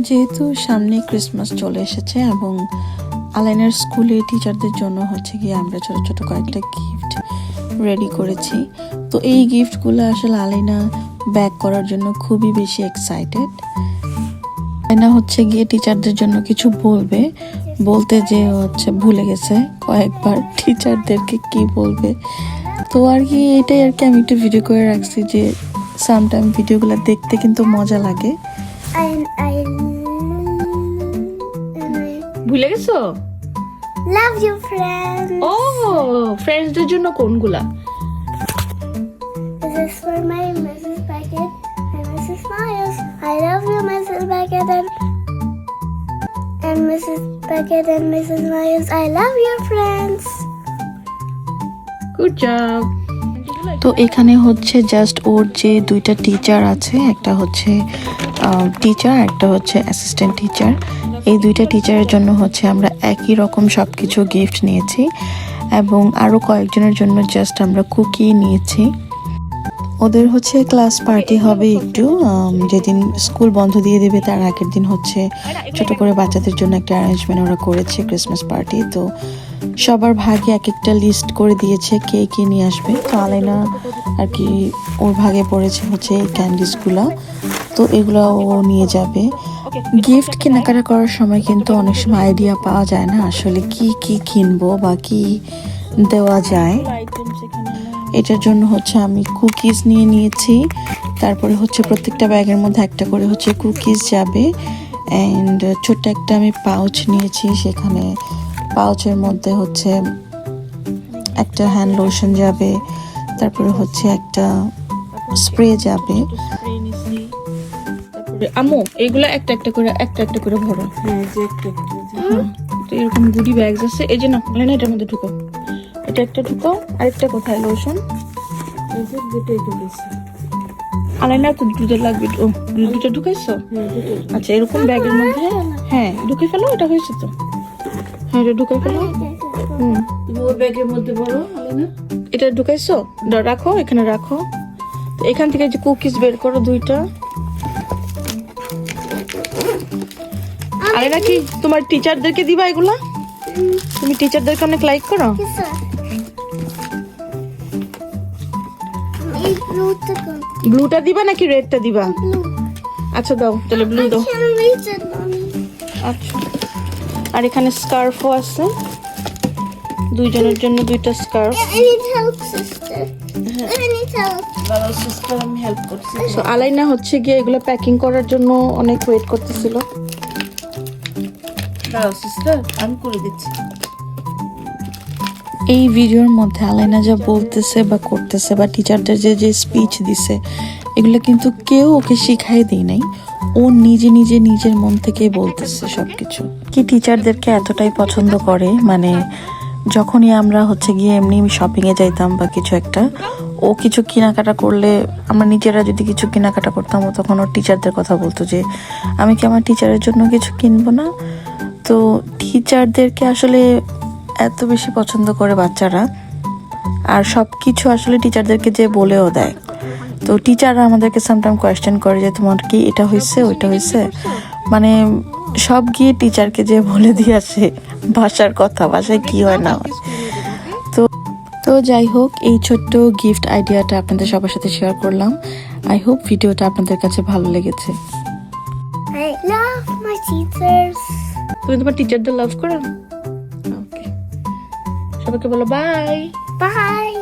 যেহেতু সামনে ক্রিসমাস চলে এসেছে এবং আলাইনার স্কুলে টিচারদের জন্য হচ্ছে গিয়ে আমরা ছোট ছোট কয়েকটা গিফট রেডি করেছি। তো এই গিফটগুলো আসলে আলাইনা ব্যাক করার জন্য খুবই বেশি এক্সাইটেড। আলাইনা হচ্ছে গিয়ে টিচারদের জন্য কিছু বলতে যে হচ্ছে ভুলে গেছে কয়েকবার টিচারদেরকে কি বলবে। তো আর কি এটাই আর কি আমি একটু ভিডিও করে রাখছি যে সামটাইম ভিডিওগুলো দেখতে কিন্তু মজা লাগে। ভুলে গেছো? Love you, friends. ও ফ্রেন্ডসদের জন্য কোনগুলা? This is for my Mrs. Beckett and Mrs. Myers. I love you, Mrs. Beckett and Mrs. Beckett and Mrs. Myers. I love you, friends. Good job. তো এখানে হচ্ছে জাস্ট ওর যে দুইটা টিচার আছে, একটা হচ্ছে টিচার, একটা হচ্ছে অ্যাসিস্ট্যান্ট টিচার। এই দুইটা টিচারের জন্য হচ্ছে আমরা একই রকম সব কিছু গিফট নিয়েছি এবং আরও কয়েকজনের জন্য জাস্ট আমরা কুকি নিয়েছি। ওদের হচ্ছে ক্লাস পার্টি হবে একটু, যেদিন স্কুল বন্ধ দিয়ে দেবে তার আগের দিন হচ্ছে ছোট করে বাচ্চাদের জন্য একটা অ্যারেঞ্জমেন্ট ওরা করেছে ক্রিসমাস পার্টি। তো সবার ভাগে এক একটা লিস্ট করে দিয়েছে কে কে নিয়ে আসবে। তো আলাইনা আর কি ওর ভাগে পড়েছে হচ্ছে এই ক্যান্ডিসগুলো, তো এগুলো ও নিয়ে যাবে। গিফট কেনাকাটা করার সময় কিন্তু অনেক সময় আইডিয়া পাওয়া যায় না আসলে কি কি কিনবো বা কি দেওয়া যায়। এটার জন্য হচ্ছে আমি কুকিজ নিয়ে নিয়েছি, তারপরে হচ্ছে প্রত্যেকটা ব্যাগের মধ্যে একটা করে হচ্ছে কুকিজ যাবে অ্যান্ড ছোট্ট একটা আমি পাউচ নিয়েছি, সেখানে পাউচের মধ্যে হচ্ছে একটা হ্যান্ড লোশন যাবে, তারপরে হচ্ছে একটা স্প্রে যাবে। আমু এগুলো একটা একটা করে ভরো। তো এরকম গুডি ব্যাগস আছে, এই যে না আলাইনা এটার মধ্যে ঢুকো, এটা একটা ঢুকাও, আরেকটা কোথায় লোশন? আলাইনা তো দুটো লাগবে। ও দুটো ঢুকাইছো? আচ্ছা এরকম ব্যাগের মধ্যে হ্যাঁ ঢুকে ফেলো, এটা হয়েছে তো, হ্যাঁ এটা ঢুকে ফেলো। ওর ব্যাগের মধ্যে বড় আলাইনা এটা ঢুকাইছো, রাখো এখানে রাখো। তো এখান থেকে যে কুকিজ বের করো দুইটা। আলাইনা কি তোমার টিচারদেরকে দিবা এগুলা? তুমি টিচারদেরকে অনেক লাইক করো? Yes, sir. It's blue to go. ব্লুটা দিবা নাকি রেডটা দিবা? Blue. আচ্ছা দাও তাহলে ব্লু দাও। I can reach it, mommy. আচ্ছা আর এখানে স্কার্ফও আছে, দুইজনের জন্য দুইটা scarf. I need help, sister. I need help. বাবা সিস্টার আমি হেল্প করছি। সো আলাইনা হচ্ছে গিয়ে এগুলো প্যাকিং করার জন্য অনেক ওয়েট করতেছিল। দাও সিস্টার আমি করে দিচ্ছি। এই ভিডিওর মধ্যে আলাইনা যা বলতেছে বা করতেছে বা টিচারদের যে যে স্পিচ দিছে এগুলো কিন্তু কেউ ওকে শিখাই দেয় নাই, ও নিজে নিজের মন থেকে বলতেছে সবকিছু। কি টিচারদেরকে এতটাই পছন্দ করে, মানে যখনই আমরা হচ্ছে গিয়ে এমনি শপিংয়ে যাইতাম বা কিছু একটা, ও কিছু কেনাকাটা করলে আমরা নিজেরা যদি কিছু কেনাকাটা করতাম তখন ওর টিচারদের কথা বলতো যে আমি কি আমার টিচারের জন্য কিছু কিনবো না। তো টিচারদেরকে আসলে এত বেশি পছন্দ করে বাচ্চারা, আর সব কিছু আসলে টিচারদেরকে যে বলেও দেয়। তো টিচাররা আমাদেরকে সামটাইম কোয়েশ্চেন করে যে তোমার কি এটা হয়েছে ওইটা হয়েছে, মানে সব গিয়ে টিচারকে যে বলে দিয়ে আসে ভাষার কথা, ভাষায় কি হয় না হয়। তো যাই হোক এই ছোট্ট গিফট আইডিয়াটা আপনাদের সবার সাথে শেয়ার করলাম। আই হোপ ভিডিওটা আপনাদের কাছে ভালো লেগেছে। I love my teachers. তুমি তোমার টিচারদের লাভ করো? ওকে, সবাইকে বলো বাই। Bye.